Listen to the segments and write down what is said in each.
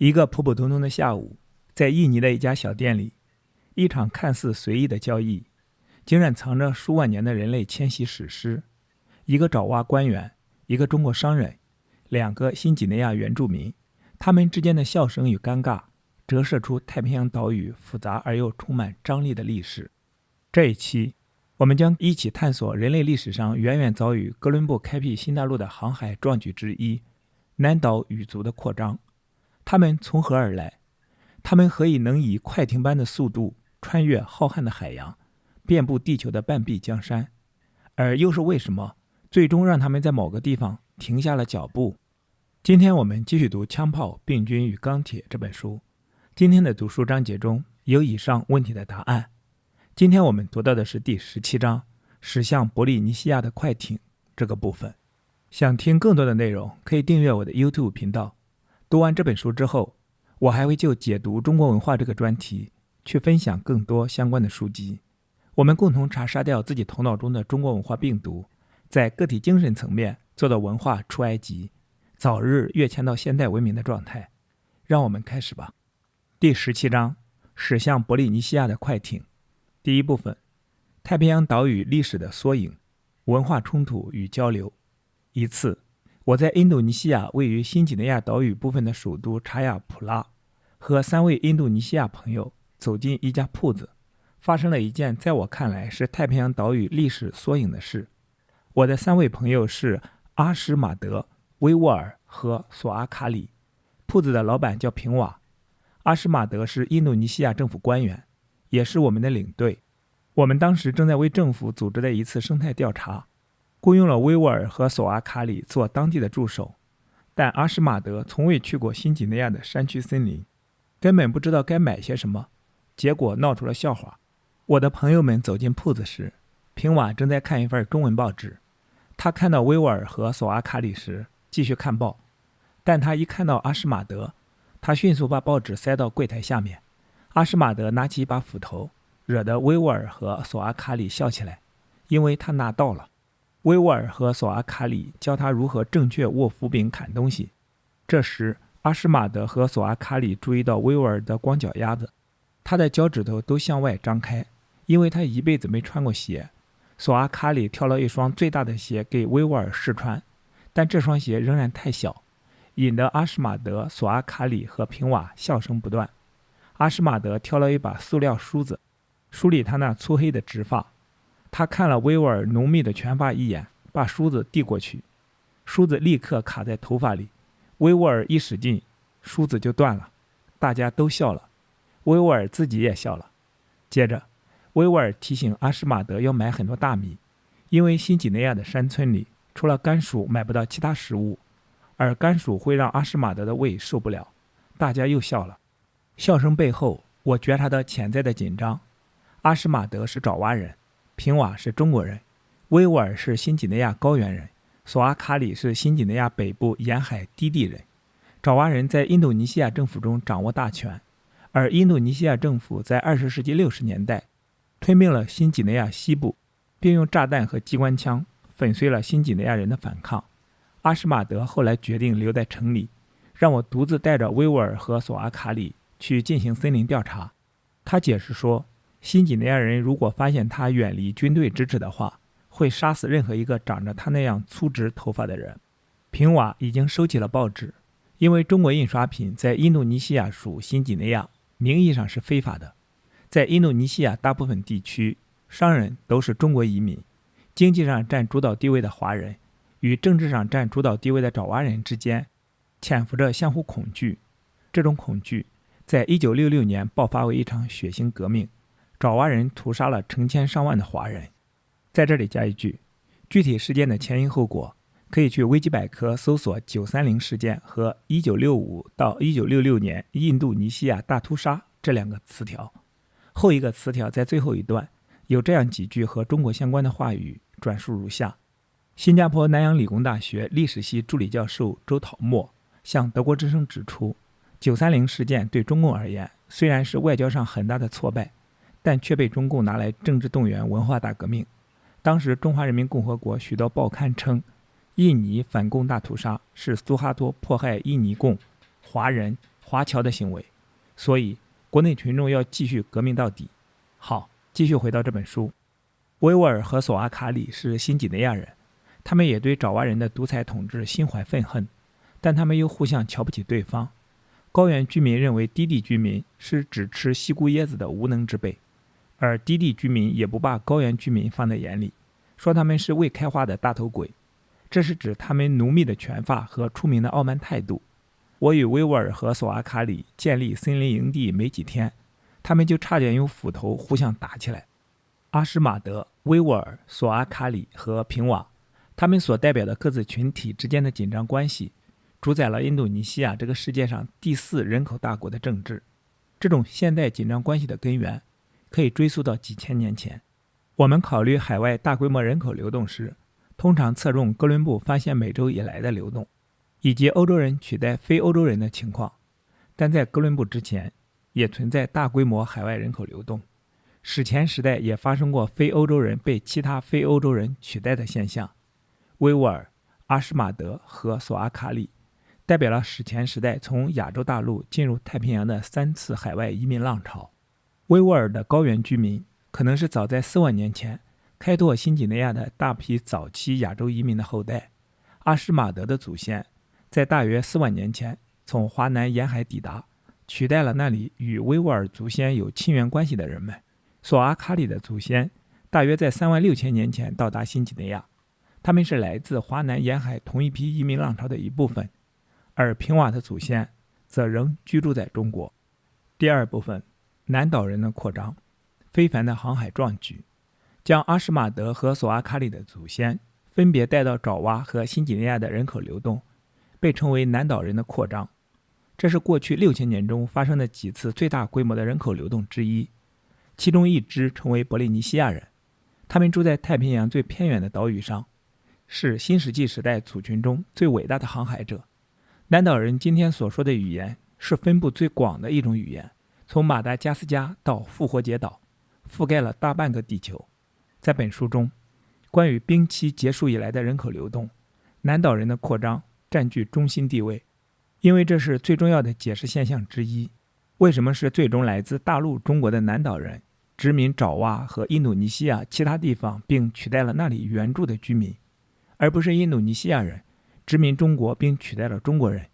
一个普普通通的下午，在印尼的一家小店里，一场看似随意的交易，竟然藏着数万年的人类迁徙史诗。一个爪哇官员，一个中国商人，两个新几内亚原住民，他们之间的笑声与尴尬，折射出太平洋岛屿复杂而又充满张力的历史。这一期，我们将一起探索人类历史上远远早于哥伦布开辟新大陆的航海壮举之一——南岛语族的扩张。他们从何而来？他们何以能以快艇般的速度穿越浩瀚的海洋，遍布地球的半壁江山？而又是为什么最终让他们在某个地方停下了脚步？今天我们继续读《枪炮、病菌与钢铁》这本书。今天的读书章节中有以上问题的答案。今天我们读到的是第17章驶向伯利尼西亚的快艇这个部分。想听更多的内容，可以订阅我的 YouTube 频道。读完这本书之后，我还会就解读中国文化这个专题去分享更多相关的书籍。我们共同查杀掉自己头脑中的中国文化病毒，在个体精神层面做到文化出埃及，早日跃迁到现代文明的状态。让我们开始吧。第17章驶向伯利尼西亚的快艇。第一部分，太平洋岛屿历史的缩影，文化冲突与交流。一次，我在印度尼西亚位于新几内亚岛屿部分的首都查亚普拉，和3位印度尼西亚朋友走进一家铺子，发生了一件在我看来是太平洋岛屿历史缩影的事。我的3位朋友是阿什马德、威沃尔和索阿卡里，铺子的老板叫平瓦。阿什马德是印度尼西亚政府官员，也是我们的领队。我们当时正在为政府组织的一次生态调查，雇佣了威沃尔和索阿卡里做当地的助手，但阿什马德从未去过新几内亚的山区森林，根本不知道该买些什么，结果闹出了笑话。我的朋友们走进铺子时，平瓦正在看一份中文报纸。他看到威沃尔和索阿卡里时继续看报，但他一看到阿什马德，他迅速把报纸塞到柜台下面。阿什马德拿起一把斧头，惹得威沃尔和索阿卡里笑起来，因为他拿到了。威沃尔和索阿卡里教他如何正确握斧柄砍东西。这时阿什马德和索阿卡里注意到威沃尔的光脚丫子，他的脚趾头都向外张开，因为他一辈子没穿过鞋。索阿卡里挑了一双最大的鞋给威沃尔试穿，但这双鞋仍然太小，引得阿什马德、索阿卡里和平瓦笑声不断。阿什马德挑了一把塑料梳子，梳理他那粗黑的直发。他看了威沃尔浓密的拳发一眼，把梳子递过去，梳子立刻卡在头发里。威沃尔一使劲，梳子就断了，大家都笑了，威沃尔自己也笑了。接着威沃尔提醒阿什马德要买很多大米，因为新几内亚的山村里除了甘薯买不到其他食物，而甘薯会让阿什马德的胃受不了。大家又笑了。笑声背后，我觉察到潜在的紧张。阿什马德是爪哇人，平瓦是中国人，威沃尔是新几内亚高原人，索阿卡里是新几内亚北部沿海低地人。爪哇人在印度尼西亚政府中掌握大权，而印度尼西亚政府在20世纪60年代吞并了新几内亚西部，并用炸弹和机关枪粉碎了新几内亚人的反抗。阿什马德后来决定留在城里，让我独自带着威沃尔和索阿卡里去进行森林调查。他解释说，新几内亚人如果发现他远离军队支持的话，会杀死任何一个长着他那样粗直头发的人。平瓦已经收起了报纸，因为中国印刷品在印度尼西亚属新几内亚，名义上是非法的。在印度尼西亚大部分地区，商人都是中国移民，经济上占主导地位的华人与政治上占主导地位的爪哇人之间潜伏着相互恐惧。这种恐惧在1966年爆发为一场血腥革命，爪哇人屠杀了成千上万的华人。在这里加一句，具体事件的前因后果可以去维基百科搜索930事件和1965到1966年印度尼西亚大屠杀这2个词条。后一个词条在最后一段有这样几句和中国相关的话语，转述如下。新加坡南洋理工大学历史系助理教授周讨墨向德国之声指出，930事件对中共而言虽然是外交上很大的挫败，但却被中共拿来政治动员文化大革命。当时中华人民共和国许多报刊称，印尼反共大屠杀是苏哈托迫害印尼共、华人、华侨的行为，所以国内群众要继续革命到底。好，继续回到这本书。维吾尔和索阿卡里是新几内亚人，他们也对爪哇人的独裁统治心怀愤恨，但他们又互相瞧不起对方。高原居民认为低地居民是只吃西菇椰子的无能之辈，而低地居民也不把高原居民放在眼里，说他们是未开化的大头鬼。这是指他们浓密的拳法和出名的傲慢态度。我与维吾尔和索阿卡里建立森林营地没几天，他们就差点用斧头互相打起来。阿什马德、维吾尔、索阿卡里和平瓦，他们所代表的各自群体之间的紧张关系，主宰了印度尼西亚这个世界上第4人口大国的政治。这种现代紧张关系的根源可以追溯到几千年前。我们考虑海外大规模人口流动时，通常侧重哥伦布发现美洲以来的流动，以及欧洲人取代非欧洲人的情况。但在哥伦布之前，也存在大规模海外人口流动。史前时代也发生过非欧洲人被其他非欧洲人取代的现象。维吾尔、阿什马德和索阿卡里代表了史前时代从亚洲大陆进入太平洋的3次海外移民浪潮。维吾尔的高原居民可能是早在4万年前开拓新几内亚的大批早期亚洲移民的后代。阿什马德的祖先在大约4万年前从华南沿海抵达，取代了那里与维吾尔祖先有亲缘关系的人们。索阿卡里的祖先大约在3万6千年前到达新几内亚，他们是来自华南沿海同一批移民浪潮的一部分，而平瓦的祖先则仍居住在中国。第二部分，南岛人的扩张。非凡的航海壮举将阿什马德和索阿卡里的祖先分别带到爪哇和新几内亚的人口流动，被称为南岛人的扩张。这是过去6000年中发生的几次最大规模的人口流动之一，其中一支成为伯利尼西亚人，他们住在太平洋最偏远的岛屿上，是新石器时代族群中最伟大的航海者。南岛人今天所说的语言是分布最广的一种语言，从马达加斯加到复活节岛，覆盖了大半个地球。在本书中，关于冰期结束以来的人口流动，南岛人的扩张占据中心地位，因为这是最重要的解释现象之一。为什么是最终来自大陆中国的南岛人殖民爪哇和印度尼西亚其他地方，并取代了那里原住的居民，而不是印度尼西亚人殖民中国并取代了中国人？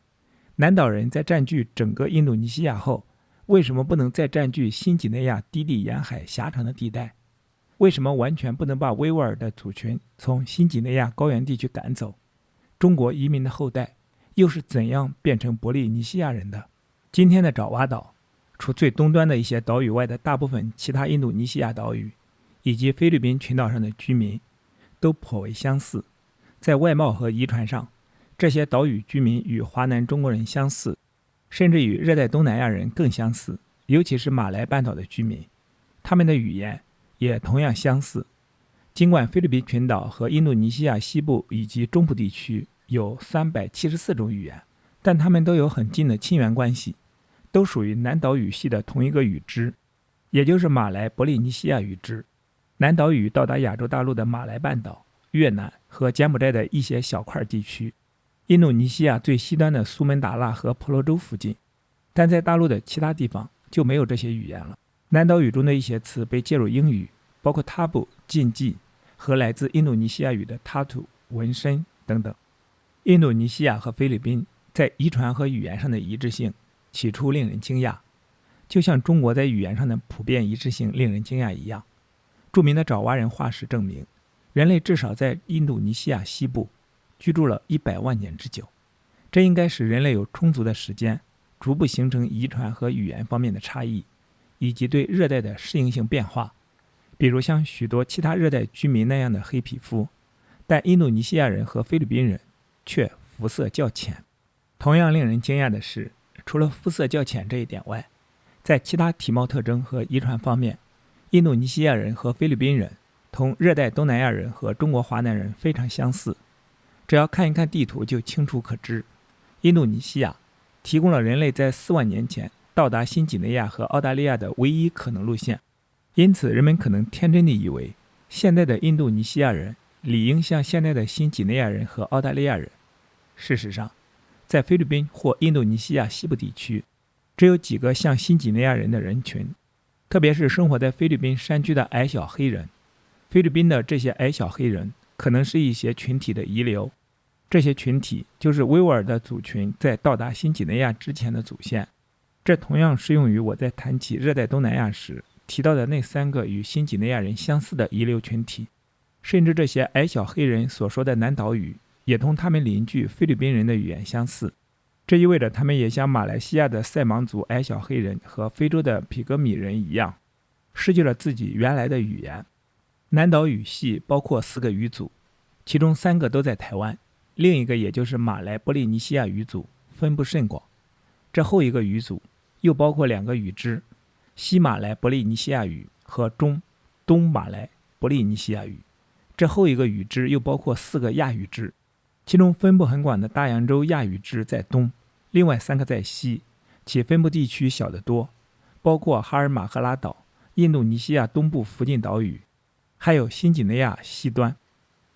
南岛人在占据整个印度尼西亚后，为什么不能再占据新几内亚低地沿海狭长的地带？为什么完全不能把维吾尔的族群从新几内亚高原地区赶走？中国移民的后代又是怎样变成伯利尼西亚人的？今天的爪哇岛，除最东端的一些岛屿外的大部分其他印度尼西亚岛屿，以及菲律宾群岛上的居民，都颇为相似。在外貌和遗传上，这些岛屿居民与华南中国人相似，甚至与热带东南亚人更相似，尤其是马来半岛的居民，他们的语言也同样相似。尽管菲律宾群岛和印度尼西亚西部以及中部地区有374种语言，但他们都有很近的亲缘关系，都属于南岛语系的同一个语支，也就是马来伯利尼西亚语支。南岛语到达亚洲大陆的马来半岛、越南和柬埔寨的一些小块地区，印度尼西亚最西端的苏门答腊和婆罗洲附近，但在大陆的其他地方就没有这些语言了。南岛语中的一些词被借入英语，包括 tabu 禁忌和来自印度尼西亚语的 tattoo 纹身等等。印度尼西亚和菲律宾在遗传和语言上的一致性起初令人惊讶，就像中国在语言上的普遍一致性令人惊讶一样。著名的爪哇人化石证明，人类至少在印度尼西亚西部居住了100万年之久，这应该使人类有充足的时间逐步形成遗传和语言方面的差异，以及对热带的适应性变化，比如像许多其他热带居民那样的黑皮肤，但印度尼西亚人和菲律宾人却肤色较浅。同样令人惊讶的是，除了肤色较浅这一点外，在其他体貌特征和遗传方面，印度尼西亚人和菲律宾人同热带东南亚人和中国华南人非常相似。只要看一看地图就清楚可知，印度尼西亚提供了人类在4万年前到达新几内亚和澳大利亚的唯一可能路线，因此人们可能天真地以为现代的印度尼西亚人理应像现代的新几内亚人和澳大利亚人。事实上，在菲律宾或印度尼西亚西部地区，只有几个像新几内亚人的人群，特别是生活在菲律宾山区的矮小黑人。菲律宾的这些矮小黑人可能是一些群体的遗留，这些群体就是维吾尔的族群在到达新几内亚之前的祖先。这同样适用于我在谈起热带东南亚时提到的那3个与新几内亚人相似的遗留群体。甚至这些矮小黑人所说的南岛语也同他们邻居菲律宾人的语言相似，这意味着他们也像马来西亚的塞芒族矮小黑人和非洲的皮格米人一样，失去了自己原来的语言。南岛语系包括4个语组，其中3个都在台湾，另一个也就是马来波利尼西亚语组分布甚广。这后一个语组又包括2个语支，西马来波利尼西亚语和东马来波利尼西亚语。这后一个语支又包括4个亚语支，其中分布很广的大洋洲亚语支在东，另外3个在西，其分布地区小得多，包括哈尔马赫拉岛、印度尼西亚东部附近岛屿，还有新几内亚西端。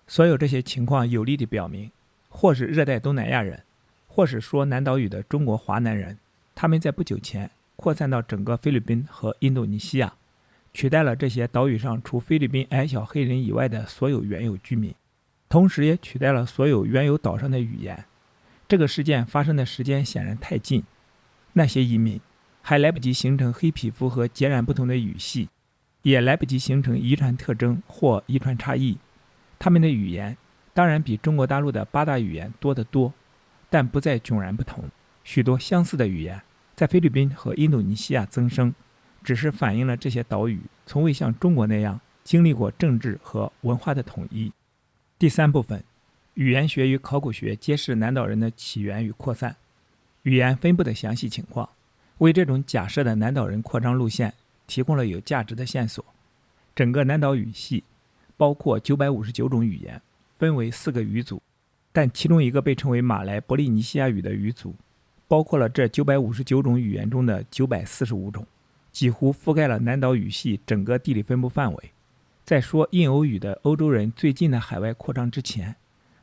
所有这些情况有力地表明，或是热带东南亚人，或是说南岛语的中国华南人，他们在不久前扩散到整个菲律宾和印度尼西亚，取代了这些岛屿上除菲律宾矮小黑人以外的所有原有居民，同时也取代了所有原有岛上的语言。这个事件发生的时间显然太近，那些移民还来不及形成黑皮肤和截然不同的语系，也来不及形成遗传特征或遗传差异。他们的语言当然比中国大陆的8大语言多得多，但不再迥然不同。许多相似的语言在菲律宾和印度尼西亚增生，只是反映了这些岛屿从未像中国那样经历过政治和文化的统一。第3部分，语言学与考古学揭示南岛人的起源与扩散。语言分布的详细情况为这种假设的南岛人扩张路线提供了有价值的线索。整个南岛语系包括959种语言，分为4个语组，但其中一个被称为马来波利尼西亚语的语组包括了这959种语言中的945种，几乎覆盖了南岛语系整个地理分布范围。在说印欧语的欧洲人最近的海外扩张之前，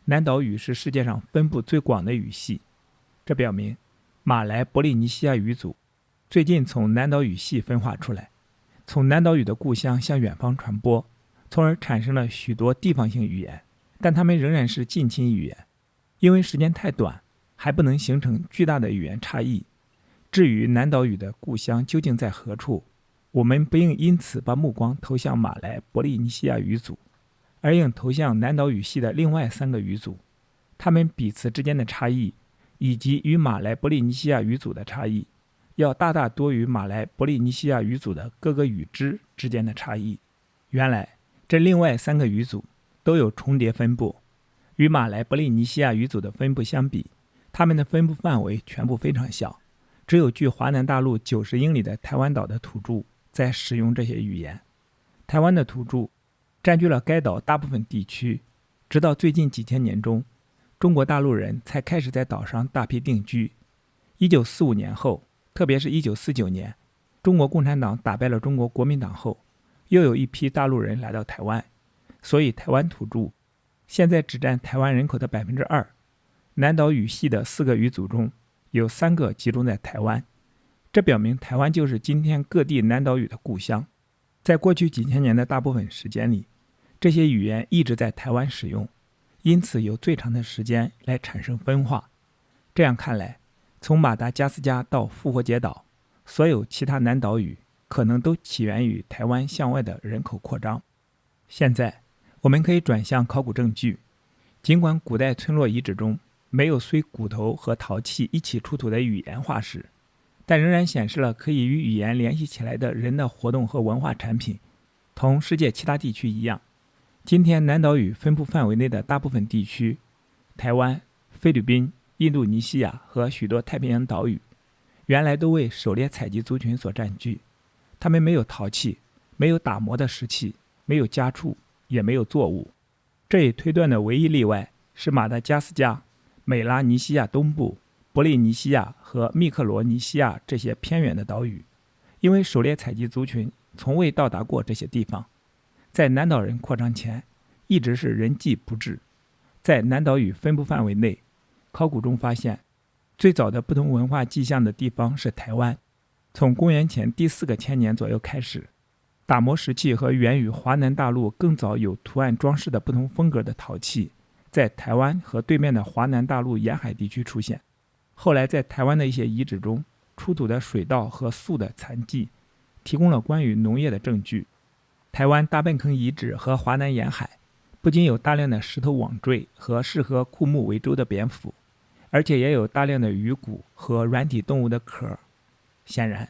南岛语是世界上分布最广的语系。这表明马来波利尼西亚语组最近从南岛语系分化出来，从南岛语的故乡向远方传播，从而产生了许多地方性语言，但它们仍然是近亲语言，因为时间太短，还不能形成巨大的语言差异。至于南岛语的故乡究竟在何处，我们不应因此把目光投向马来波利尼西亚语组，而应投向南岛语系的另外3个语组，它们彼此之间的差异以及与马来波利尼西亚语组的差异要大大多于马来波利尼西亚语组的各个语支之间的差异。原来这另外3个语组都有重叠分布，与马来波利尼西亚语组的分布相比，它们的分布范围全部非常小，只有距华南大陆90英里的台湾岛的土著在使用这些语言。台湾的土著占据了该岛大部分地区，直到最近几千年中，中国大陆人才开始在岛上大批定居。1945年后，特别是1949年，中国共产党打败了中国国民党后，又有一批大陆人来到台湾，所以台湾土著现在只占台湾人口的 2%。 南岛语系的4个语组中有3个集中在台湾，这表明台湾就是今天各地南岛语的故乡。在过去几千年的大部分时间里，这些语言一直在台湾使用，因此有最长的时间来产生分化。这样看来，从马达加斯加到复活节岛，所有其他南岛语可能都起源于台湾向外的人口扩张。现在我们可以转向考古证据，尽管古代村落遗址中没有随骨头和陶器一起出土的语言化石，但仍然显示了可以与语言联系起来的人的活动和文化产品。同世界其他地区一样，今天南岛语分布范围内的大部分地区，台湾、菲律宾、印度尼西亚和许多太平洋岛屿，原来都为狩猎采集族群所占据。他们没有陶器，没有打磨的石器，没有家畜，也没有作物。这一推断的唯一例外是马达加斯加、美拉尼西亚东部、波利尼西亚和密克罗尼西亚这些偏远的岛屿，因为狩猎采集族群从未到达过这些地方。在南岛人扩张前，一直是人迹不至。在南岛屿分布范围内，考古中发现最早的不同文化迹象的地方是台湾，从公元前第4个千年左右开始，打磨石器和源于华南大陆更早有图案装饰的不同风格的陶器，在台湾和对面的华南大陆沿海地区出现。后来在台湾的一些遗址中出土的水稻和粟的残迹，提供了关于农业的证据。台湾大粪坑遗址和华南沿海不仅有大量的石头网坠和适合枯木为舟的蝙蝠，而且也有大量的鱼骨和软体动物的壳。显然，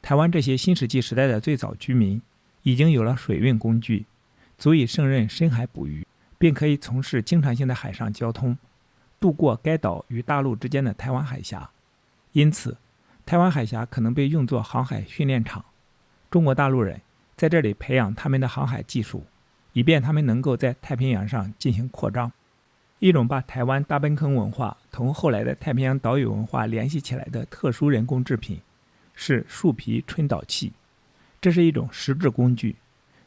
台湾这些新石器时代的最早居民已经有了水运工具，足以胜任深海捕鱼，并可以从事经常性的海上交通，渡过该岛与大陆之间的台湾海峡。因此，台湾海峡可能被用作航海训练场。中国大陆人在这里培养他们的航海技术，以便他们能够在太平洋上进行扩张。一种把台湾大粪坑文化同后来的太平洋岛屿文化联系起来的特殊人工制品是树皮春岛器。这是一种石质工具，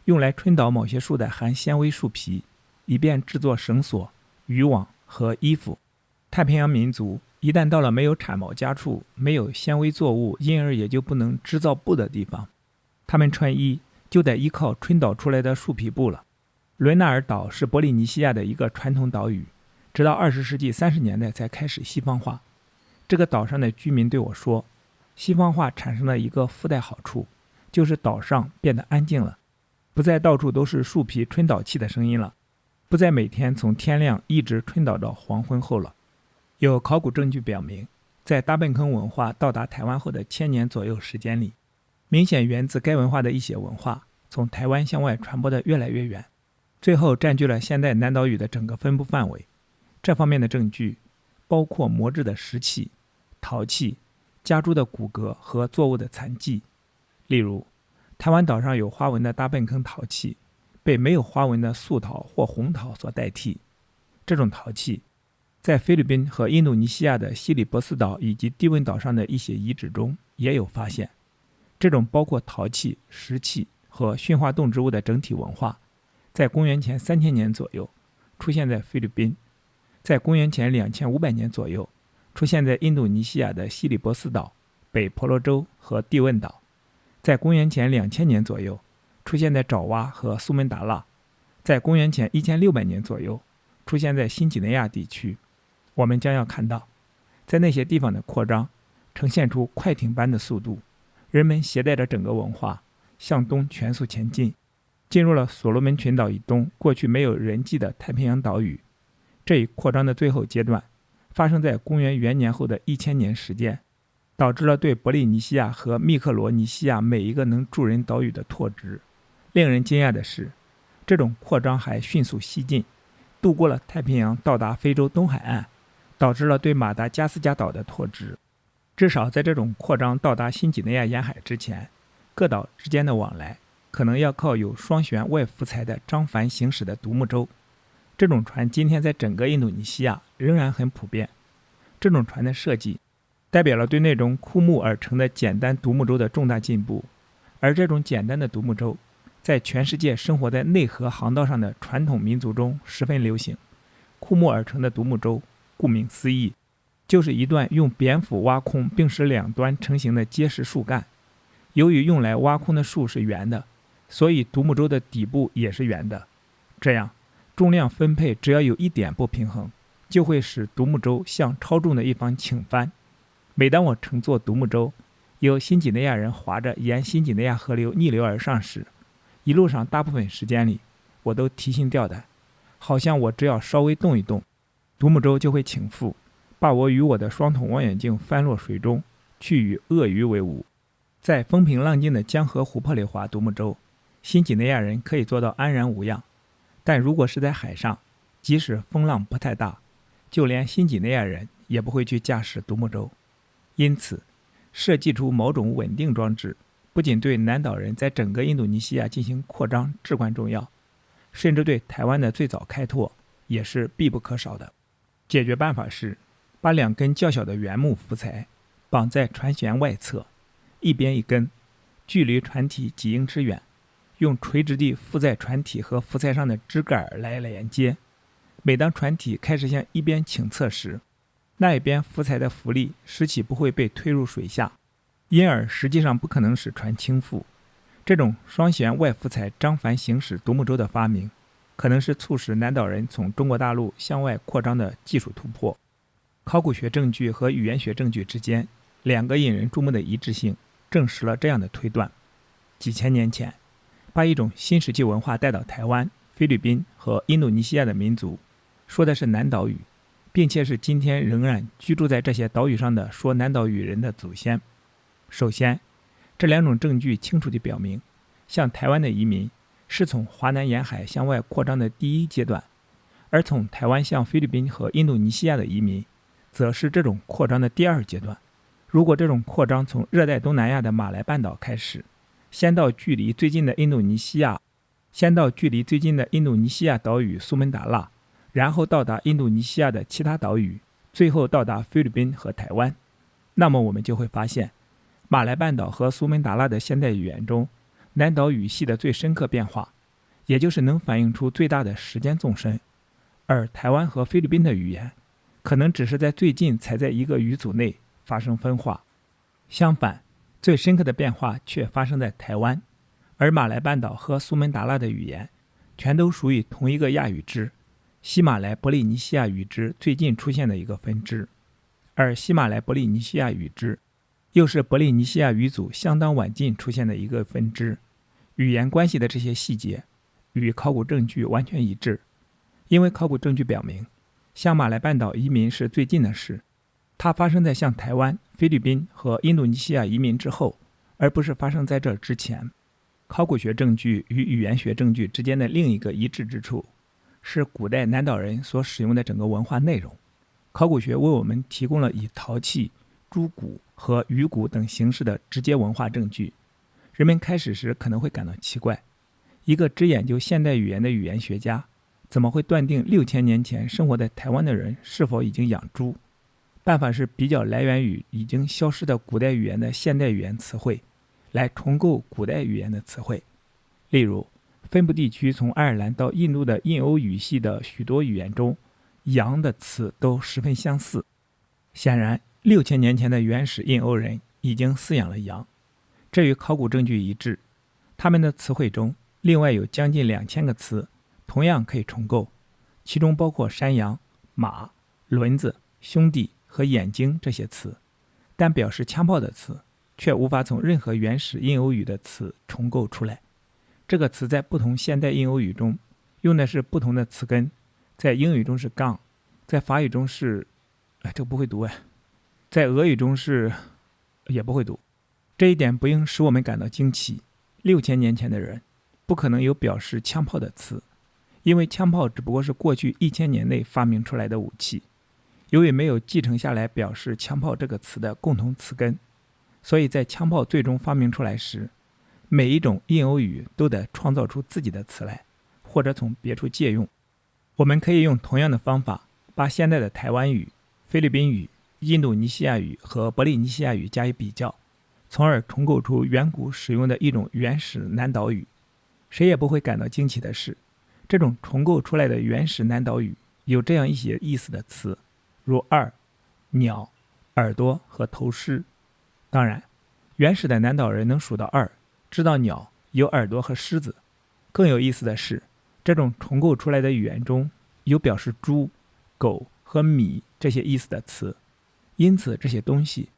用来春岛某些树的含纤维树皮，以便制作绳索、渔网和衣服。太平洋民族一旦到了没有产毛家畜、没有纤维作物，因而也就不能织造布的地方，他们穿衣就得依靠春岛出来的树皮布了。伦纳尔岛是波利尼西亚的一个传统岛屿，直到20世纪30年代才开始西方化。这个岛上的居民对我说，西方化产生了一个附带好处，就是岛上变得安静了，不再到处都是树皮春岛器的声音了，不再每天从天亮一直春岛到黄昏后了。有考古证据表明，在大粪坑文化到达台湾后的1000年左右时间里，明显源自该文化的一些文化从台湾向外传播得越来越远，最后占据了现代南岛屿的整个分布范围。这方面的证据包括磨制的石器、陶器、家猪的骨骼和作物的残迹。例如，台湾岛上有花纹的大粪坑陶器被没有花纹的素陶或红陶所代替。这种陶器在菲律宾和印度尼西亚的西里伯斯岛以及低温岛上的一些遗址中也有发现。这种包括陶器、石器和驯化动植物的整体文化，在公元前3000年左右出现在菲律宾，在公元前2500年左右出现在印度尼西亚的西里伯斯岛、北婆罗洲和蒂汶岛，在公元前2000年左右出现在爪哇和苏门答腊，在公元前1600年左右出现在新几内亚地区。我们将要看到，在那些地方的扩张呈现出快艇般的速度，人们携带着整个文化向东全速前进，进入了所罗门群岛以东过去没有人迹的太平洋岛屿。这一扩张的最后阶段发生在公元元年后的1000年时间，导致了对伯利尼西亚和密克罗尼西亚每一个能住人岛屿的拓殖。令人惊讶的是，这种扩张还迅速西进，渡过了太平洋到达非洲东海岸，导致了对马达加斯加岛的拓殖。至少在这种扩张到达新几内亚沿海之前，各岛之间的往来可能要靠有双舷外浮材的张帆行驶的独木舟。这种船今天在整个印度尼西亚仍然很普遍。这种船的设计代表了对那种枯木而成的简单独木舟的重大进步，而这种简单的独木舟在全世界生活在内河航道上的传统民族中十分流行。枯木而成的独木舟，顾名思义，就是一段用扁斧挖空并使两端成型的结实树干。由于用来挖空的树是圆的，所以独木舟的底部也是圆的。这样重量分配只要有一点不平衡，就会使独木舟向超重的一方倾翻。每当我乘坐独木舟由新几内亚人划着沿新几内亚河流逆流而上时，一路上大部分时间里我都提心吊胆，好像我只要稍微动一动，独木舟就会倾覆，把我与我的双筒望远镜翻落水中，去与鳄鱼为伍。在风平浪静的江河湖泊里划独木舟，新几内亚人可以做到安然无恙，但如果是在海上，即使风浪不太大，就连新几内亚人也不会去驾驶独木舟。因此，设计出某种稳定装置不仅对南岛人在整个印度尼西亚进行扩张至关重要，甚至对台湾的最早开拓也是必不可少的。解决办法是把2根较小的原木浮材绑在船舷外侧，一边一根，距离船体几英尺远，用垂直地附在船体和浮材上的支杆来连接。每当船体开始向一边倾侧时，那一边浮材的浮力使其不会被推入水下。因而实际上不可能是船倾覆。这种双舷外浮材张帆行驶独木舟的发明，可能是促使南岛人从中国大陆向外扩张的技术突破。考古学证据和语言学证据之间两个引人注目的一致性，证实了这样的推断：几千年前，把一种新石器文化带到台湾、菲律宾和印度尼西亚的民族，说的是南岛语，并且是今天仍然居住在这些岛屿上的说南岛语人的祖先。首先，这两种证据清楚地表明，向台湾的移民是从华南沿海向外扩张的第一阶段，而从台湾向菲律宾和印度尼西亚的移民则是这种扩张的第二阶段。如果这种扩张从热带东南亚的马来半岛开始，先到距离最近的印度尼西亚岛屿苏门答腊，然后到达印度尼西亚的其他岛屿，最后到达菲律宾和台湾，那么我们就会发现，马来半岛和苏门答腊的现代语言中，南岛语系的最深刻变化，也就是能反映出最大的时间纵深，而台湾和菲律宾的语言可能只是在最近才在一个语组内发生分化。相反，最深刻的变化却发生在台湾，而马来半岛和苏门答腊的语言全都属于同一个亚语支，西马来伯利尼西亚语支最近出现的一个分支，而西马来伯利尼西亚语支又是伯利尼西亚语组相当晚近出现的一个分支。语言关系的这些细节与考古证据完全一致，因为考古证据表明，向马来半岛移民是最近的事，它发生在向台湾、菲律宾和印度尼西亚移民之后，而不是发生在这之前。考古学证据与语言学证据之间的另一个一致之处，是古代南岛人所使用的整个文化内容。考古学为我们提供了以陶器、猪骨和鱼骨等形式的直接文化证据。人们开始时可能会感到奇怪，一个只研究现代语言的语言学家，怎么会断定6000年前生活在台湾的人是否已经养猪？办法是比较来源于已经消失的古代语言的现代语言词汇，来重构古代语言的词汇。例如，分布地区从爱尔兰到印度的印欧语系的许多语言中，羊的词都十分相似。显然，6000年前的原始印欧人已经饲养了羊，这与考古证据一致。他们的词汇中另外有将近2000个词，同样可以重构，其中包括山羊、马、轮子、兄弟和眼睛这些词，但表示枪炮的词却无法从任何原始印欧语的词重构出来。这个词在不同现代印欧语中用的是不同的词根，在英语中是 gun， 在法语中是这个不会读在俄语中是也不会读。这一点不应使我们感到惊奇，6000年前的人不可能有表示枪炮的词，因为枪炮只不过是过去1000年内发明出来的武器。由于没有继承下来表示枪炮这个词的共同词根，所以在枪炮最终发明出来时，每一种印欧语都得创造出自己的词来，或者从别处借用。我们可以用同样的方法，把现代的台湾语、菲律宾语、印度尼西亚语和伯利尼西亚语加以比较，从而重构出远古使用的一种原始南岛语。谁也不会感到惊奇的是，这种重构出来的原始南岛语有这样一些意思的词，如二、鸟、耳朵和头虱。当然，原始的南岛人能数到2，知道鸟有耳朵和虱子。更有意思的是，这种重构出来的语言中有表示猪、狗和米这些意思的词，因此这些东西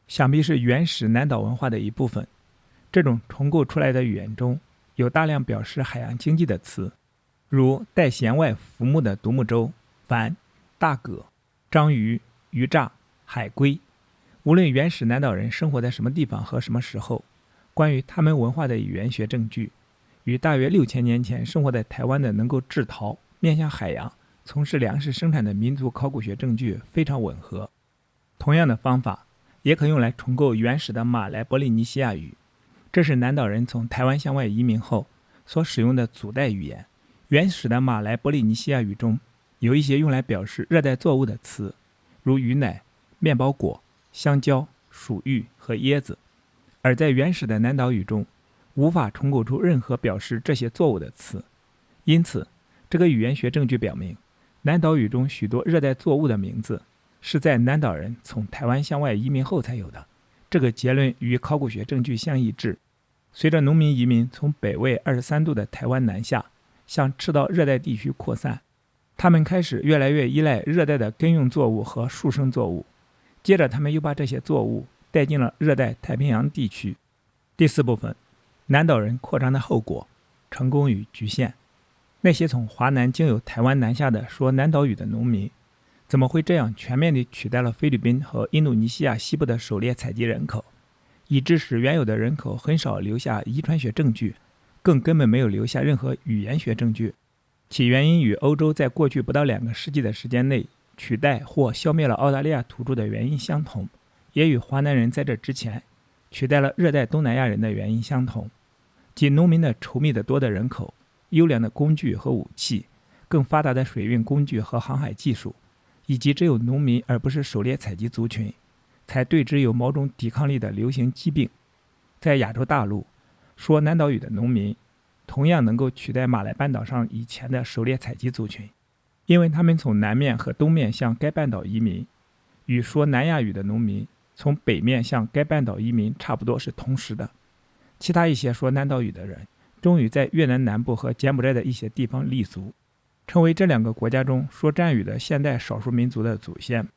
想必是原始南岛文化的一部分。这种重构出来的语言中有大量表示海洋经济的词，如带舷外浮木的独木舟、帆、大蛤、章鱼、鱼蚱、海龟。无论原始南岛人生活在什么地方和什么时候，关于他们文化的语言学证据与大约6000年前生活在台湾的能够制陶、面向海洋、从事粮食生产的民族考古学证据非常吻合。同样的方法也可用来重构原始的马来伯利尼西亚语，这是南岛人从台湾向外移民后所使用的祖代语言。原始的马来伯利尼西亚语中有一些用来表示热带作物的词，如鱼奶、面包果、香蕉、薯芋和椰子，而在原始的南岛语中无法重构出任何表示这些作物的词。因此，这个语言学证据表明，南岛语中许多热带作物的名字是在南岛人从台湾向外移民后才有的，这个结论与考古学证据相一致。随着农民移民从北纬23度的台湾南下，向赤道热带地区扩散，他们开始越来越依赖热带的根用作物和树生作物，接着他们又把这些作物带进了热带太平洋地区。第四部分，南岛人扩张的后果，成功与局限。那些从华南经由台湾南下的说南岛语的农民，怎么会这样全面地取代了菲律宾和印度尼西亚西部的狩猎采集人口，以致使原有的人口很少留下遗传学证据，更根本没有留下任何语言学证据。其原因与欧洲在过去不到2个世纪的时间内取代或消灭了澳大利亚土著的原因相同，也与华南人在这之前取代了热带东南亚人的原因相同，即农民的稠密得多的人口、优良的工具和武器、更发达的水运工具和航海技术，以及只有农民而不是狩猎采集族群才对之有某种抵抗力的流行疾病。在亚洲大陆，说南岛语的农民同样能够取代马来半岛上以前的狩猎采集族群，因为他们从南面和东面向该半岛移民，与说南亚语的农民从北面向该半岛移民差不多是同时的。其他一些说南岛语的人终于在越南南部和柬埔寨的一些地方立足，成为这2个国家中说占语的现代少数民族的祖先。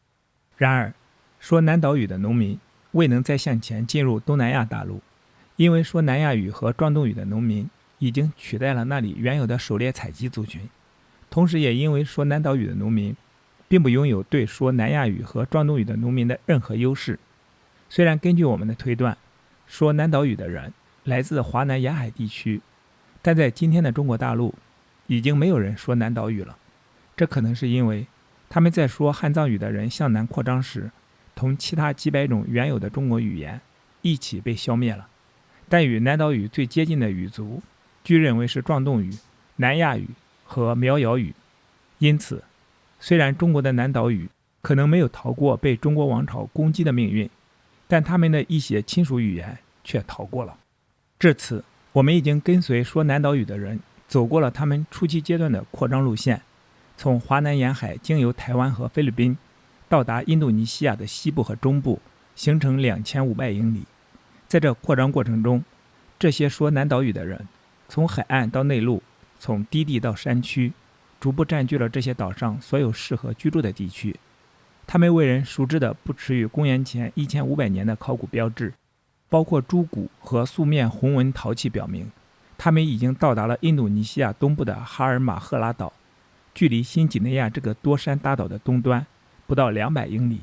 然而，说南岛语的农民未能再向前进入东南亚大陆，因为说南亚语和壮东语的农民已经取代了那里原有的狩猎采集族群，同时也因为说南岛语的农民并不拥有对说南亚语和壮东语的农民的任何优势。虽然根据我们的推断，说南岛语的人来自华南沿海地区，但在今天的中国大陆已经没有人说南岛语了。这可能是因为他们在说汉藏语的人向南扩张时，同其他几百种原有的中国语言一起被消灭了。但与南岛语最接近的语族据认为是壮东语、南亚语和苗瑶语。因此，虽然中国的南岛语可能没有逃过被中国王朝攻击的命运，但他们的一些亲属语言却逃过了。至此，我们已经跟随说南岛语的人走过了他们初期阶段的扩张路线，从华南沿海经由台湾和菲律宾到达印度尼西亚的西部和中部，行程2500英里。在这扩张过程中，这些说南岛语的人从海岸到内陆，从低地到山区，逐步占据了这些岛上所有适合居住的地区。他们为人熟知的不迟于公元前1500年的考古标志，包括猪骨和素面红纹陶器，表明他们已经到达了印度尼西亚东部的哈尔马赫拉岛，距离新几内亚这个多山大岛的东端不到200英里。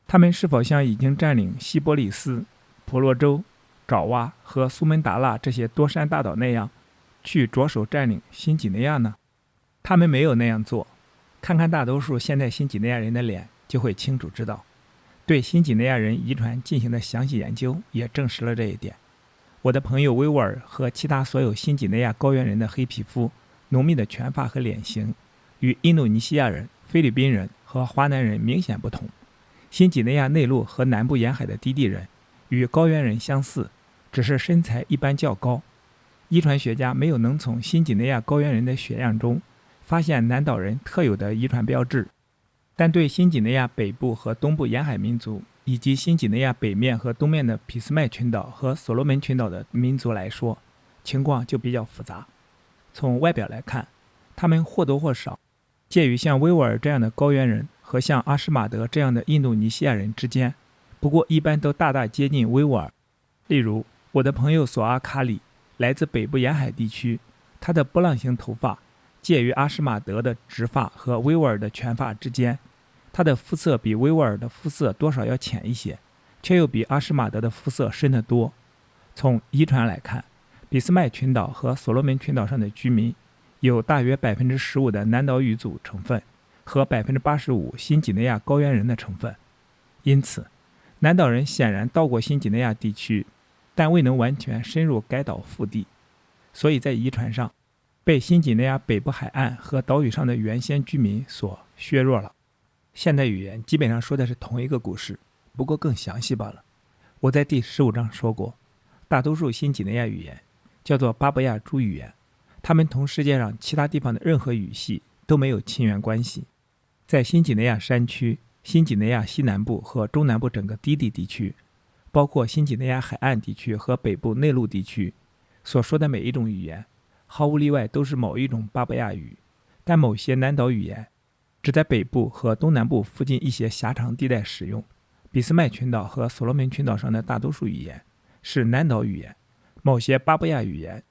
他们是否像已经占领西伯利斯、婆罗洲、爪哇和苏门答腊这些多山大岛那样去着手占领新几内亚呢？他们没有那样做。看看大多数现代新几内亚人的脸，就会清楚知道。对新几内亚人遗传进行的详细研究也证实了这一点。我的朋友威沃尔和其他所有新几内亚高原人的黑皮肤、浓密的拳发和脸型与印度尼西亚人、菲律宾人和华南人明显不同。新几内亚内陆和南部沿海的低地人与高原人相似，只是身材一般较高。遗传学家没有能从新几内亚高原人的血样中发现南岛人特有的遗传标志，但对新几内亚北部和东部沿海民族以及新几内亚北面和东面的俾斯麦群岛和所罗门群岛的民族来说，情况就比较复杂。从外表来看，他们或多或少介于像威沃尔这样的高原人和像阿什马德这样的印度尼西亚人之间，不过一般都大大接近威沃尔。例如，我的朋友索阿卡里来自北部沿海地区，他的波浪形头发介于阿什马德的直发和威沃尔的全发之间，他的肤色比威沃尔的肤色多少要浅一些，却又比阿什马德的肤色深得多。从遗传来看，俾斯麦群岛和所罗门群岛上的居民有大约 15% 的南岛语族成分和 85% 新几内亚高原人的成分。因此，南岛人显然到过新几内亚地区，但未能完全深入该岛腹地，所以在遗传上被新几内亚北部海岸和岛屿上的原先居民所削弱了。现代语言基本上说的是同一个故事，不过更详细罢了。我在第15章说过，大多数新几内亚语言叫做巴布亚诸语言，它们同世界上其他地方的任何语系都没有亲缘关系。在新几内亚山区、新几内亚西南部和中南部整个低地地区，包括新几内亚海岸地区和北部内陆地区所说的每一种语言，毫无例外都是某一种巴布亚语，但某些南岛语言只在北部和东南部附近一些狭长地带使用。俾斯麦群岛和所罗门群岛上的大多数语言是南岛语言，某些巴布亚语言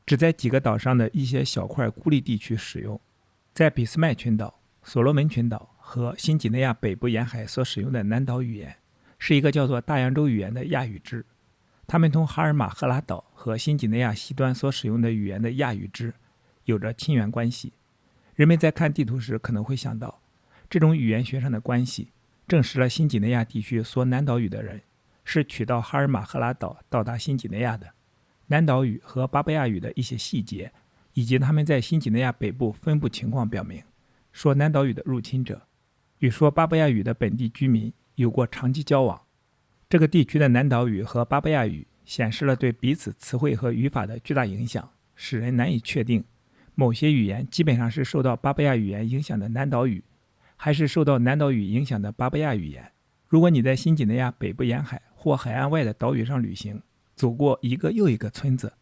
只在几个岛上的一些小块孤立地区使用。在俾斯麦群岛、所罗门群岛和新几内亚北部沿海所使用的南岛语言是一个叫做大洋洲语言的亚语支，它们同哈尔马赫拉岛和新几内亚西端所使用的语言的亚语支有着亲缘关系。人们在看地图时可能会想到，这种语言学上的关系证实了新几内亚地区说南岛语的人是取到哈尔马赫拉岛到达新几内亚的。南岛语和巴布亚语的一些细节以及他们在新几内亚北部分布情况表明，说南岛语的入侵者与说巴布亚语的本地居民有过长期交往。这个地区的南岛语和巴布亚语显示了对彼此词汇和语法的巨大影响，使人难以确定某些语言基本上是受到巴布亚语言影响的南岛语，还是受到南岛语影响的巴布亚语言。如果你在新几内亚北部沿海或海岸外的岛屿上旅行，走过一个又一个村子，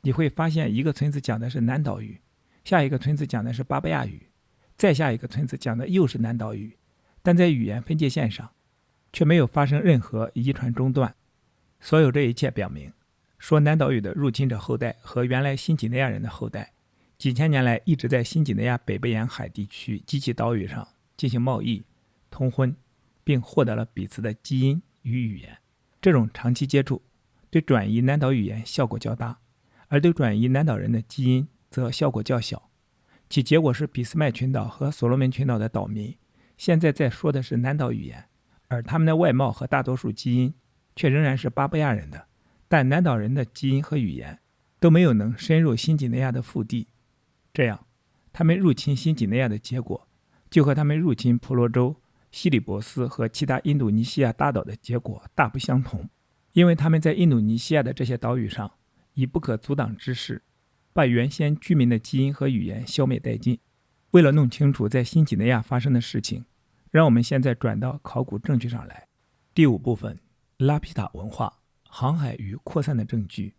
你会发现一个村子讲的是南岛语，下一个村子讲的是巴布亚语，再下一个村子讲的又是南岛语，但在语言分界线上却没有发生任何遗传中断。所有这一切表明，说南岛语的入侵者后代和原来新几内亚人的后代几千年来一直在新几内亚北部沿海地区及其岛屿上进行贸易、通婚，并获得了彼此的基因与语言。这种长期接触对转移南岛语言效果较大，而对转移南岛人的基因则效果较小。其结果是俾斯麦群岛和所罗门群岛的岛民现在在说的是南岛语言，而他们的外貌和大多数基因却仍然是巴布亚人的，但南岛人的基因和语言都没有能深入新几内亚的腹地。这样，他们入侵新几内亚的结果就和他们入侵婆罗洲、西里伯斯和其他印度尼西亚大岛的结果大不相同，因为他们在印度尼西亚的这些岛屿上以不可阻挡之势把原先居民的基因和语言消灭殆尽。为了弄清楚在新几内亚发生的事情，让我们现在转到考古证据上来。第5部分，拉皮塔文化，航海与扩散的证据。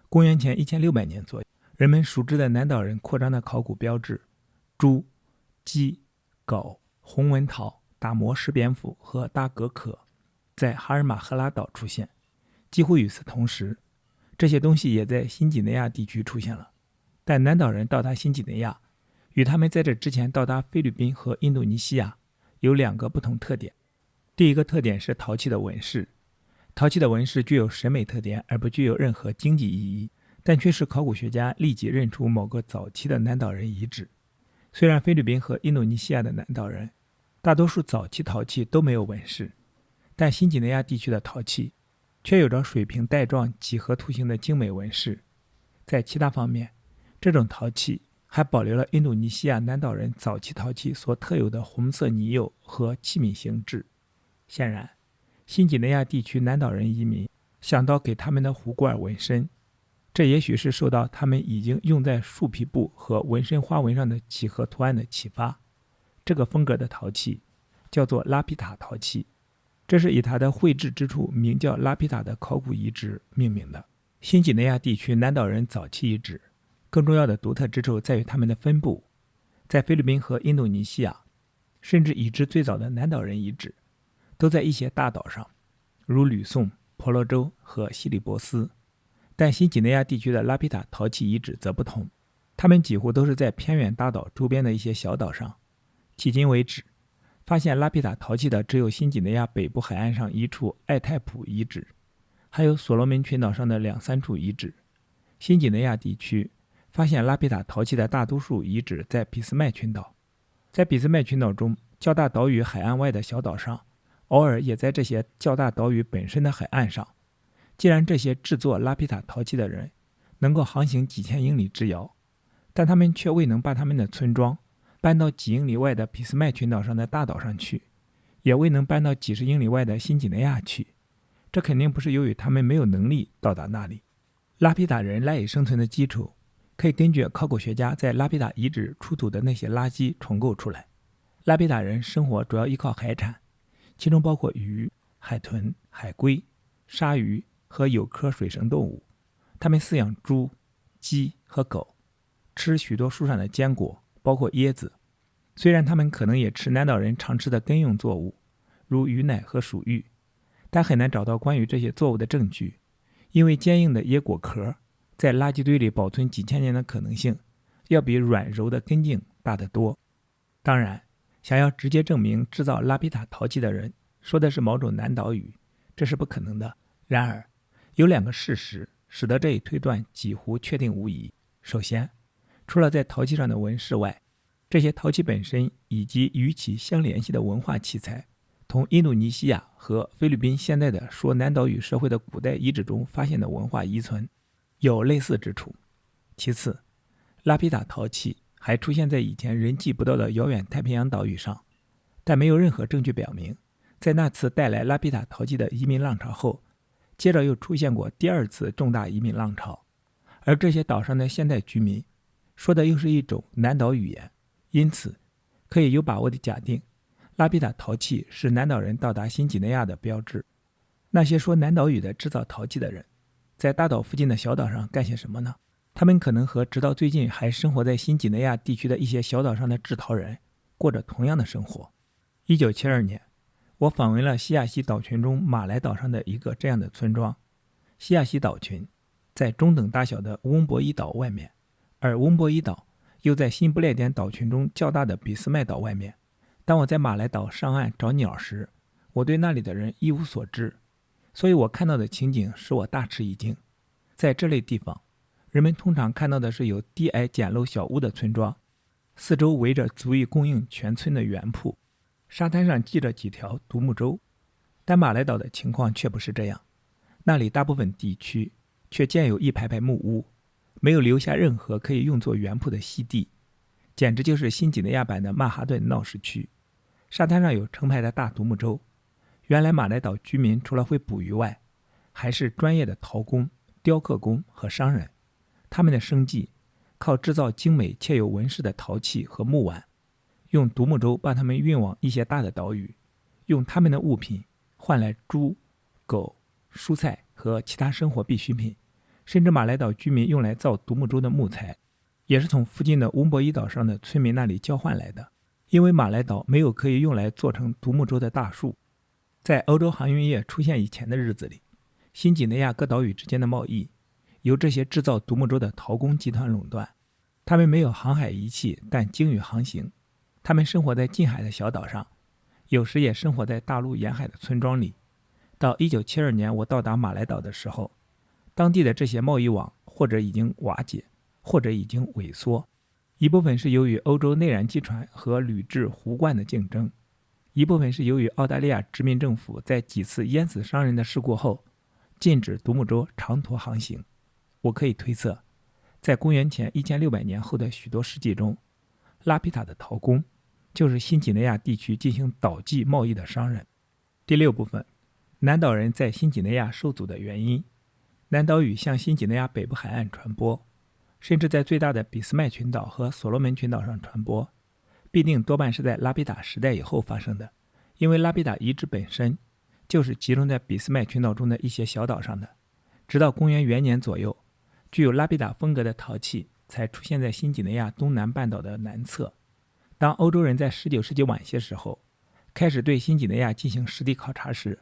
公元前1600年左右，人们熟知的南岛人扩张的考古标志，猪、鸡、狗、红纹陶、打磨石蝙蝠和大蛤壳在哈尔马赫拉岛出现。几乎与此同时，这些东西也在新几内亚地区出现了。但南岛人到达新几内亚与他们在这之前到达菲律宾和印度尼西亚有2个不同特点。第一个特点是陶器的纹饰。陶器的纹饰具有审美特点而不具有任何经济意义，但却使考古学家立即认出某个早期的南岛人遗址。虽然菲律宾和印度尼西亚的南岛人大多数早期陶器都没有纹饰，但新几内亚地区的陶器却有着水平带状几何图形的精美纹饰。在其他方面，这种陶器还保留了印度尼西亚南岛人早期陶器所特有的红色泥釉和器皿形制。显然，新几内亚地区南岛人移民想到给他们的壶罐纹身，这也许是受到他们已经用在树皮布和纹身花纹上的几何图案的启发。这个风格的陶器叫做拉皮塔陶器，这是以它的绘制之处名叫拉皮塔的考古遗址命名的。新几内亚地区南岛人早期遗址更重要的独特之处在于它们的分布。在菲律宾和印度尼西亚，甚至已知最早的南岛人遗址都在一些大岛上，如吕宋、婆罗洲和西里伯斯。但新几内亚地区的拉皮塔陶器遗址则不同，它们几乎都是在偏远大岛周边的一些小岛上。迄今为止，发现拉皮塔陶器的只有新几内亚北部海岸上一处艾泰普遗址，还有所罗门群岛上的2-3处遗址。新几内亚地区发现拉皮塔陶器的大多数遗址在俾斯麦群岛。在俾斯麦群岛中较大岛屿海岸外的小岛上，偶尔也在这些较大岛屿本身的海岸上。既然这些制作拉皮塔陶器的人能够航行几千英里之遥，但他们却未能把他们的村庄搬到几英里外的俾斯麦群岛上的大岛上去，也未能搬到几十英里外的新几内亚去。这肯定不是由于他们没有能力到达那里。拉皮塔人赖以生存的基础可以根据考古学家在拉皮塔遗址出土的那些垃圾重构出来。拉皮塔人生活主要依靠海产，其中包括鱼、海豚、海龟、鲨鱼和有壳水生动物。他们饲养猪、鸡和狗，吃许多树上的坚果，包括椰子。虽然他们可能也吃南岛人常吃的根用作物，如鱼奶和薯芋，但很难找到关于这些作物的证据，因为坚硬的椰果壳在垃圾堆里保存几千年的可能性，要比软柔的根茎大得多。当然，想要直接证明制造拉比塔陶器的人说的是某种南岛语，这是不可能的。然而，有2个事实使得这一推断几乎确定无疑。首先，除了在陶器上的纹饰外，这些陶器本身以及与其相联系的文化器材，同印度尼西亚和菲律宾现代的说南岛语社会的古代遗址中发现的文化遗存有类似之处。其次，拉皮塔陶器还出现在以前人迹不到的遥远太平洋岛屿上，但没有任何证据表明，在那次带来拉皮塔陶器的移民浪潮后，接着又出现过第2次重大移民浪潮，而这些岛上的现代居民说的又是一种南岛语言，因此可以有把握地假定，拉皮塔陶器是南岛人到达新几内亚的标志。那些说南岛语的制造陶器的人，在大岛附近的小岛上干些什么呢？他们可能和直到最近还生活在新几内亚地区的一些小岛上的制陶人过着同样的生活。1972年，我访问了西亚西岛群中马来岛上的一个这样的村庄。西亚西岛群在中等大小的翁博伊岛外面，而翁博伊岛又在新不列颠岛群中较大的俾斯麦岛外面。当我在马来岛上岸找鸟时，我对那里的人一无所知，所以我看到的情景使我大吃一惊。在这类地方，人们通常看到的是有低矮简陋小屋的村庄，四周围着足以供应全村的园圃，沙滩上系着几条独木舟。但马来岛的情况却不是这样，那里大部分地区却建有一排排木屋，没有留下任何可以用作园圃的溪地，简直就是新几内亚版的曼哈顿闹市区。沙滩上有成排的大独木舟。原来马来岛居民除了会捕鱼外，还是专业的陶工、雕刻工和商人。他们的生计靠制造精美且有纹饰的陶器和木碗，用独木舟把它们运往一些大的岛屿，用他们的物品换来猪、狗、蔬菜和其他生活必需品。甚至马来岛居民用来造独木舟的木材，也是从附近的翁博伊岛上的村民那里交换来的，因为马来岛没有可以用来做成独木舟的大树。在欧洲航运业出现以前的日子里，新几内亚各岛屿之间的贸易由这些制造独木舟的陶工集团垄断。他们没有航海仪器，但精于航行。他们生活在近海的小岛上，有时也生活在大陆沿海的村庄里。到1972年我到达马来岛的时候，当地的这些贸易网或者已经瓦解，或者已经萎缩。一部分是由于欧洲内燃机船和铝制壶罐的竞争，一部分是由于澳大利亚殖民政府在几次淹死商人的事故后，禁止独木舟长途航行。我可以推测，在公元前1600年后的许多世纪中，拉皮塔的陶工就是新几内亚地区进行岛际贸易的商人。第6部分，南岛人在新几内亚受阻的原因。南岛语向新几内亚北部海岸传播，甚至在最大的俾斯麦群岛和所罗门群岛上传播，必定多半是在拉比塔时代以后发生的，因为拉比塔遗址本身就是集中在俾斯麦群岛中的一些小岛上的。直到公元元年左右，具有拉比塔风格的陶器才出现在新几内亚东南半岛的南侧。当欧洲人在19世纪晚些时候开始对新几内亚进行实地考察时，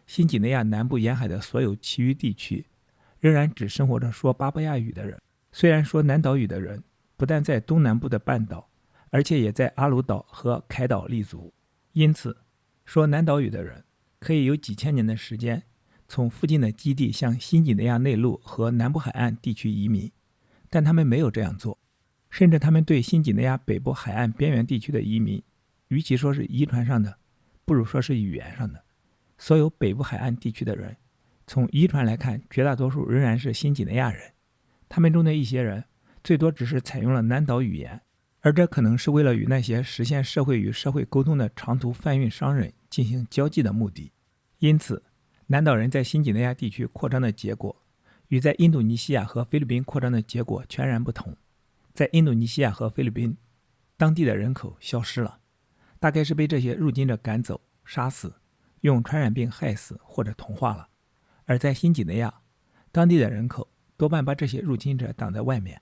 新几内亚南部沿海的所有其余地区仍然只生活着说巴布亚语的人。虽然说南岛语的人不但在东南部的半岛，而且也在阿鲁岛和凯岛立足，因此说南岛语的人可以有几千年的时间从附近的基地向新几内亚内陆和南部海岸地区移民，但他们没有这样做。甚至他们对新几内亚北部海岸边缘地区的移民，与其说是遗传上的，不如说是语言上的。所有北部海岸地区的人，从遗传来看，绝大多数仍然是新几内亚人。他们中的一些人最多只是采用了南岛语言，而这可能是为了与那些实现社会与社会沟通的长途贩运商人进行交际的目的。因此，南岛人在新几内亚地区扩张的结果，与在印度尼西亚和菲律宾扩张的结果全然不同。在印度尼西亚和菲律宾，当地的人口消失了，大概是被这些入侵者赶走、杀死，用传染病害死或者同化了。而在新几内亚，当地的人口多半把这些入侵者挡在外面。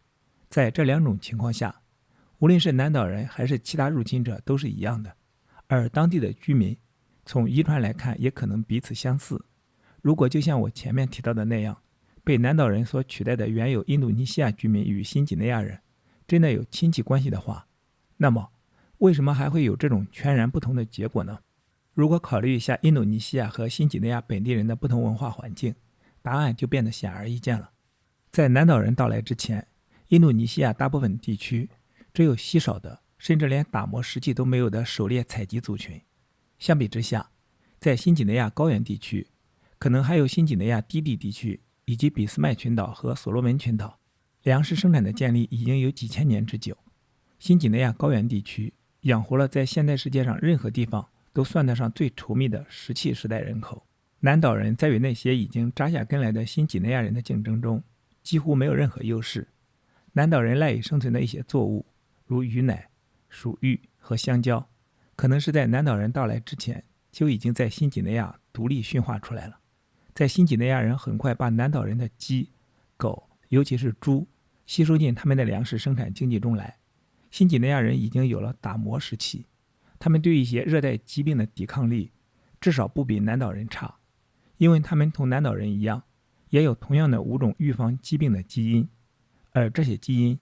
在这两种情况下，无论是南岛人还是其他入侵者都是一样的，而当地的居民从遗传来看也可能彼此相似。如果就像我前面提到的那样，被南岛人所取代的原有印度尼西亚居民与新几内亚人真的有亲戚关系的话，那么为什么还会有这种全然不同的结果呢？如果考虑一下印度尼西亚和新几内亚本地人的不同文化环境，答案就变得显而易见了。在南岛人到来之前，印度尼西亚大部分地区只有稀少的甚至连打磨时期都没有的狩猎采集族群。相比之下，在新几内亚高原地区，可能还有新几内亚低地地区以及俾斯麦群岛和所罗门群岛，粮食生产的建立已经有几千年之久。新几内亚高原地区养活了在现代世界上任何地方都算得上最稠密的石器时代人口。南岛人在与那些已经扎下根来的新几内亚人的竞争中几乎没有任何优势。南岛人赖以生存的一些作物，如鱼奶、薯芋和香蕉，可能是在南岛人到来之前就已经在新几内亚独立驯化出来了。在新几内亚人很快把南岛人的鸡、狗，尤其是猪，吸收进他们的粮食生产经济中来。新几内亚人已经有了打磨时期，他们对一些热带疾病的抵抗力至少不比南岛人差，因为他们同南岛人一样，也有同样的5种预防疾病的基因，而这些基因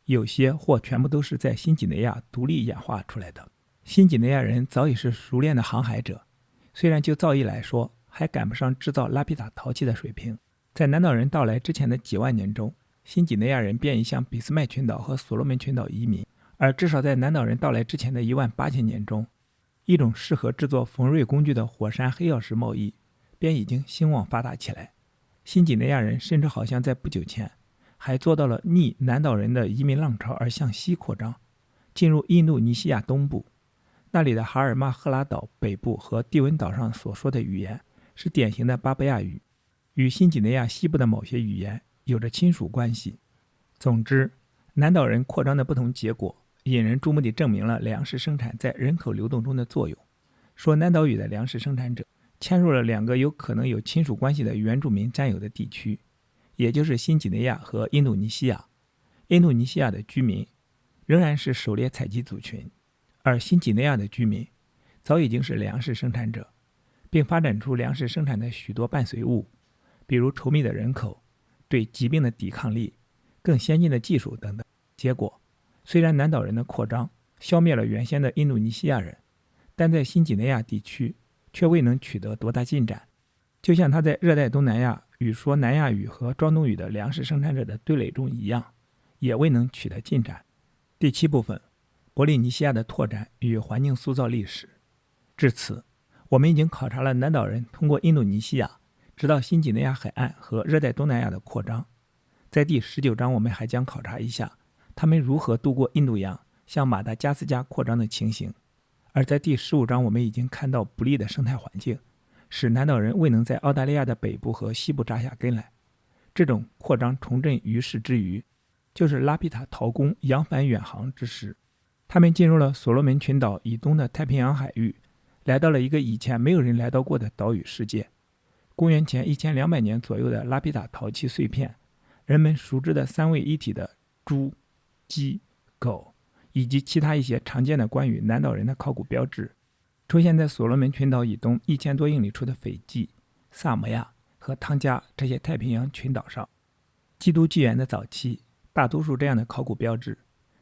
有些或全部都是在新几内亚独立演化出来的。新几内亚人早已是熟练的航海者，虽然就造诣来说还赶不上制造拉皮塔陶器的水平。在南岛人到来之前的几万年中，新几内亚人便已向俾斯麦群岛和所罗门群岛移民，而至少在南岛人到来之前的18000年中，一种适合制作锋锐工具的火山黑曜石贸易便已经兴旺发达起来。新几内亚人甚至好像在不久前还做到了逆南岛人的移民浪潮而向西扩张，进入印度尼西亚东部。那里的哈尔马赫拉岛北部和蒂文岛上所说的语言是典型的巴布亚语，与新几内亚西部的某些语言有着亲属关系。总之，南岛人扩张的不同结果引人注目地证明了粮食生产在人口流动中的作用。说南岛语的粮食生产者迁入了2个有可能有亲属关系的原住民占有的地区，也就是新几内亚和印度尼西亚。印度尼西亚的居民仍然是狩猎采集族群，而新几内亚的居民早已经是粮食生产者，并发展出粮食生产的许多伴随物，比如稠密的人口、对疾病的抵抗力、更先进的技术等等。结果，虽然南岛人的扩张消灭了原先的印度尼西亚人，但在新几内亚地区却未能取得多大进展，就像他在热带东南亚与说南亚语和庄东语的粮食生产者的对垒中一样，也未能取得进展。第7部分，伯利尼西亚的拓展与环境塑造历史。至此，我们已经考察了南岛人通过印度尼西亚直到新几内亚海岸和热带东南亚的扩张。在第19章，我们还将考察一下他们如何渡过印度洋向马达加斯加扩张的情形。而在第15章，我们已经看到不利的生态环境使南岛人未能在澳大利亚的北部和西部扎下根来。这种扩张重振于世之余，就是拉皮塔陶工扬帆远航之时。他们进入了所罗门群岛以东的太平洋海域，来到了一个以前没有人来到过的岛屿世界。公元前1200年左右的拉皮塔陶器碎片，人们熟知的3位一体的猪、鸡、狗，以及其他一些常见的关于南岛人的考古标志，出现在所罗门群岛以东1000多英里处的斐济、萨摩亚和汤加这些太平洋群岛上。基督纪元的早期，大多数这样的考古标志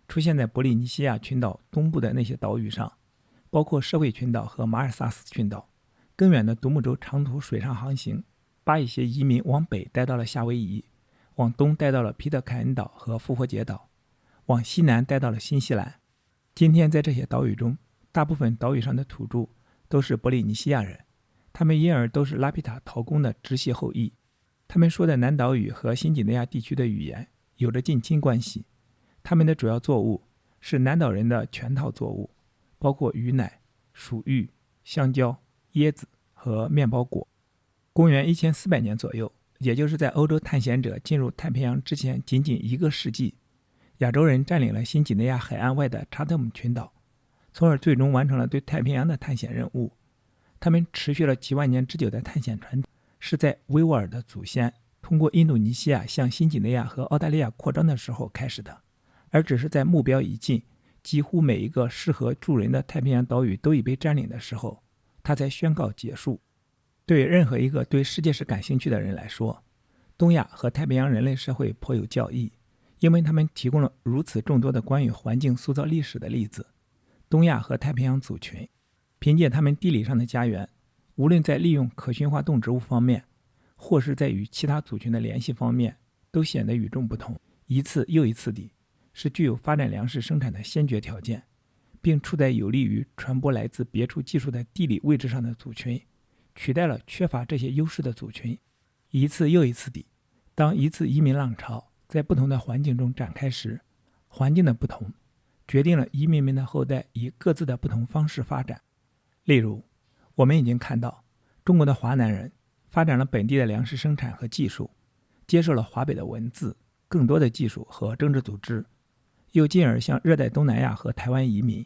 出现在伯利尼西亚群岛东部的那些岛屿上，包括社会群岛和马尔萨斯群岛。更远的独木舟长途水上航行，把一些移民往北带到了夏威夷，往东带到了皮特凯恩岛和复活节岛，往西南带到了新西兰。今天在这些岛屿中，大部分岛屿上的土著都是伯利尼西亚人，他们因而都是拉皮塔陶工的直系后裔。他们说的南岛语和新几内亚地区的语言有着近亲关系。他们的主要作物是南岛人的全套作物，包括鱼奶、薯芋、香蕉、椰子和面包果。公元1400年左右，也就是在欧洲探险者进入太平洋之前仅仅1个世纪，亚洲人占领了新几内亚海岸外的查特姆群岛，从而最终完成了对太平洋的探险任务。他们持续了几万年之久的探险传统，是在维吾尔的祖先通过印度尼西亚向新几内亚和澳大利亚扩张的时候开始的，而只是在目标已近，几乎每一个适合住人的太平洋岛屿都已被占领的时候，他才宣告结束。对任何一个对世界史感兴趣的人来说，东亚和太平洋人类社会颇有教义，因为他们提供了如此众多的关于环境塑造历史的例子。东亚和太平洋族群凭借他们地理上的家园，无论在利用可驯化动植物方面，或是在与其他族群的联系方面，都显得与众不同。一次又一次地是具有发展粮食生产的先决条件，并处在有利于传播来自别处技术的地理位置上的族群，取代了缺乏这些优势的族群。一次又一次地，当一次移民浪潮在不同的环境中展开时，环境的不同决定了移民们的后代以各自的不同方式发展。例如，我们已经看到中国的华南人发展了本地的粮食生产和技术，接受了华北的文字、更多的技术和政治组织，又进而向热带东南亚和台湾移民，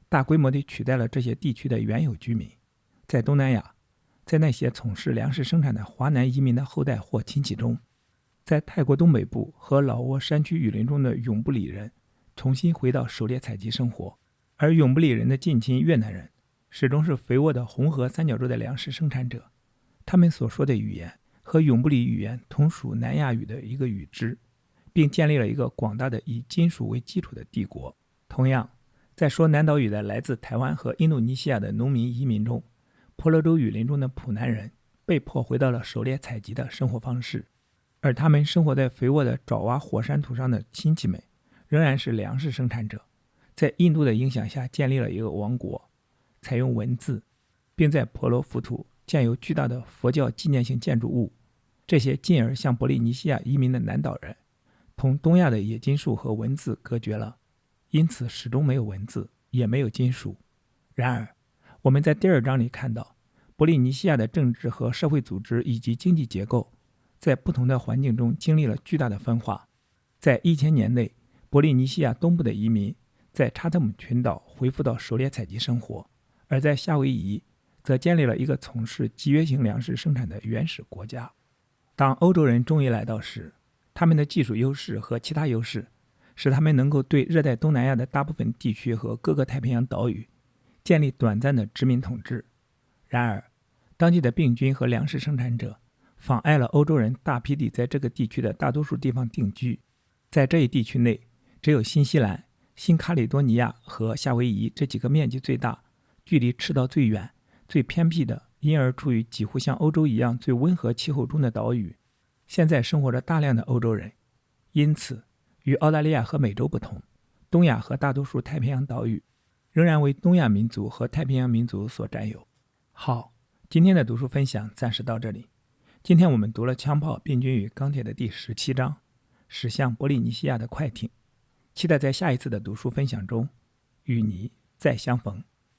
大规模地取代了这些地区的原有居民。在东南亚，在那些从事粮食生产的华南移民的后代或亲戚中，在泰国东北部和老挝山区雨林中的永布里人重新回到狩猎采集生活，而永布里人的近亲越南人始终是肥沃的红河三角洲的粮食生产者。他们所说的语言和永布里语言同属南亚语的一个语支，并建立了一个广大的以金属为基础的帝国。同样，在说南岛语的来自台湾和印度尼西亚的农民移民中，婆罗洲雨林中的普南人被迫回到了狩猎采集的生活方式，而他们生活在肥沃的爪哇火山土上的亲戚们仍然是粮食生产者，在印度的影响下建立了一个王国，采用文字，并在婆罗浮土建有巨大的佛教纪念性建筑物。这些进而向波利尼西亚移民的南岛人同东亚的冶金术和文字隔绝了，因此始终没有文字，也没有金属。然而，我们在第二章里看到，波利尼西亚的政治和社会组织以及经济结构在不同的环境中经历了巨大的分化。在1000年内，波利尼西亚东部的移民在查特姆群岛恢复到狩猎采集生活，而在夏威夷则建立了一个从事集约型粮食生产的原始国家。当欧洲人终于来到时，他们的技术优势和其他优势使他们能够对热带东南亚的大部分地区和各个太平洋岛屿建立短暂的殖民统治。然而，当地的病菌和粮食生产者妨碍了欧洲人大批地在这个地区的大多数地方定居。在这一地区内，只有新西兰、新卡里多尼亚和夏威夷这几个面积最大、距离赤道最远、最偏僻的，因而处于几乎像欧洲一样最温和气候中的岛屿，现在生活着大量的欧洲人。因此，与澳大利亚和美洲不同，东亚和大多数太平洋岛屿仍然为东亚民族和太平洋民族所占有。好，今天的读书分享暂时到这里。今天我们读了《枪炮、病菌与钢铁》的第17章，驶向波利尼西亚的快艇。期待在下一次的读书分享中与你再相逢。